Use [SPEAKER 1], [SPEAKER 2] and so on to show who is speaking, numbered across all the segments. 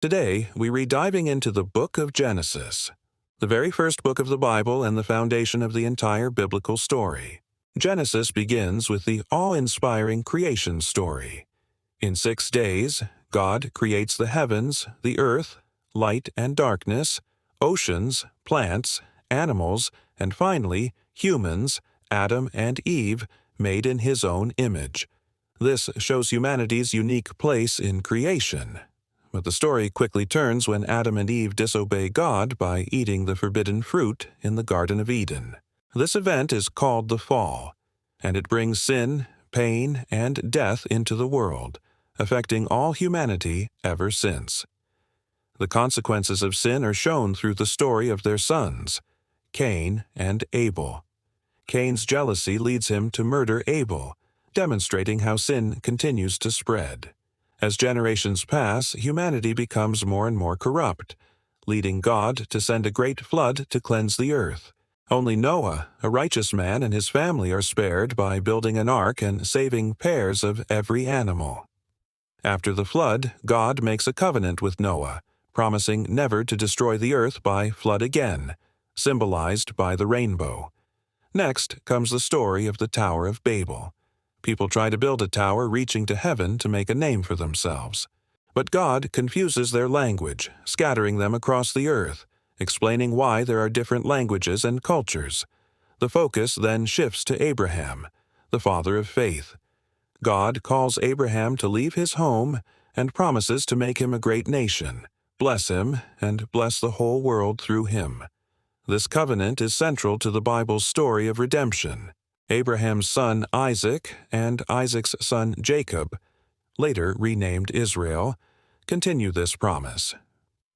[SPEAKER 1] Today, we read diving into the book of Genesis, the very first book of the Bible and the foundation of the entire biblical story. Genesis begins with the awe-inspiring creation story. In 6 days, God creates the heavens, the earth, light and darkness, oceans, plants, animals, and finally, humans, Adam and Eve, made in His own image. This shows humanity's unique place in creation. But the story quickly turns when Adam and Eve disobey God by eating the forbidden fruit in the Garden of Eden. This event is called the fall, and it brings sin, pain, and death into the world, affecting all humanity ever since. The consequences of sin are shown through the story of their sons, Cain and Abel. Cain's jealousy leads him to murder Abel, demonstrating how sin continues to spread. As generations pass, humanity becomes more and more corrupt, leading God to send a great flood to cleanse the earth. Only Noah, a righteous man, and his family are spared by building an ark and saving pairs of every animal. After the flood, God makes a covenant with Noah, promising never to destroy the earth by flood again, symbolized by the rainbow. Next comes the story of the Tower of Babel. People try to build a tower reaching to heaven to make a name for themselves. But God confuses their language, scattering them across the earth, explaining why there are different languages and cultures. The focus then shifts to Abraham, the father of faith. God calls Abraham to leave his home and promises to make him a great nation, bless him, and bless the whole world through him. This covenant is central to the Bible's story of redemption. Abraham's son Isaac and Isaac's son Jacob, later renamed Israel, continue this promise.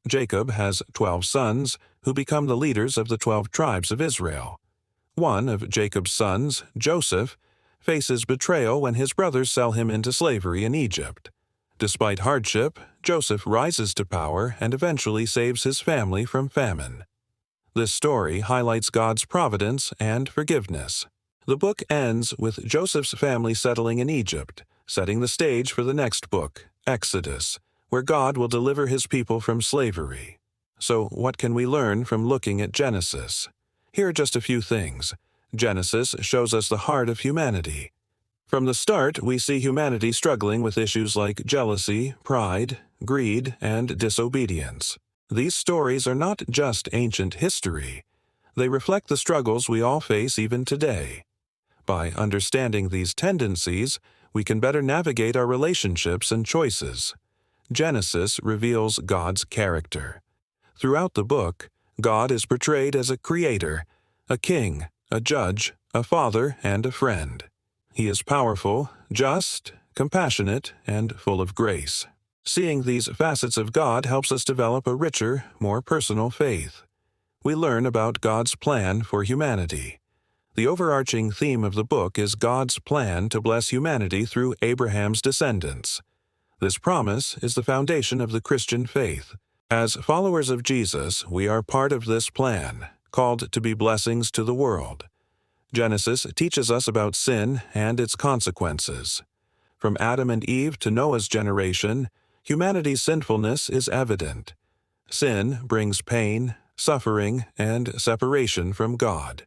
[SPEAKER 1] Jacob has 12 sons who become the leaders of the 12 tribes of Israel. One of Jacob's sons, Joseph, faces betrayal when his brothers sell him into slavery in Egypt. Despite hardship, Joseph rises to power and eventually saves his family from famine. This story highlights God's providence and forgiveness. The book ends with Joseph's family settling in Egypt, setting the stage for the next book, Exodus, where God will deliver His people from slavery. So what can we learn from looking at Genesis? Here are just a few things. Genesis shows us the heart of humanity. From the start, we see humanity struggling with issues like jealousy, pride, greed, and disobedience. These stories are not just ancient history. They reflect the struggles we all face even today. By understanding these tendencies, we can better navigate our relationships and choices. Genesis reveals God's character. Throughout the book, God is portrayed as a creator, a king, a judge, a father, and a friend. He is powerful, just, compassionate, and full of grace. Seeing these facets of God helps us develop a richer, more personal faith. We learn about God's plan for humanity. The overarching theme of the book is God's plan to bless humanity through Abraham's descendants. This promise is the foundation of the Christian faith. As followers of Jesus, we are part of this plan, called to be blessings to the world. Genesis teaches us about sin and its consequences. From Adam and Eve to Noah's generation, humanity's sinfulness is evident. Sin brings pain, suffering, and separation from God.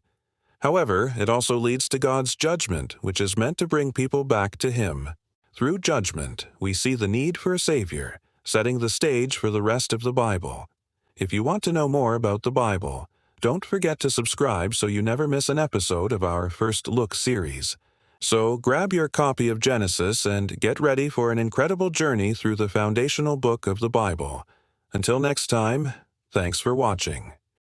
[SPEAKER 1] However, it also leads to God's judgment, which is meant to bring people back to Him. Through judgment, we see the need for a Savior, setting the stage for the rest of the Bible. If you want to know more about the Bible, don't forget to subscribe so you never miss an episode of our First Look series. So grab your copy of Genesis and get ready for an incredible journey through the foundational book of the Bible. Until next time, thanks for watching.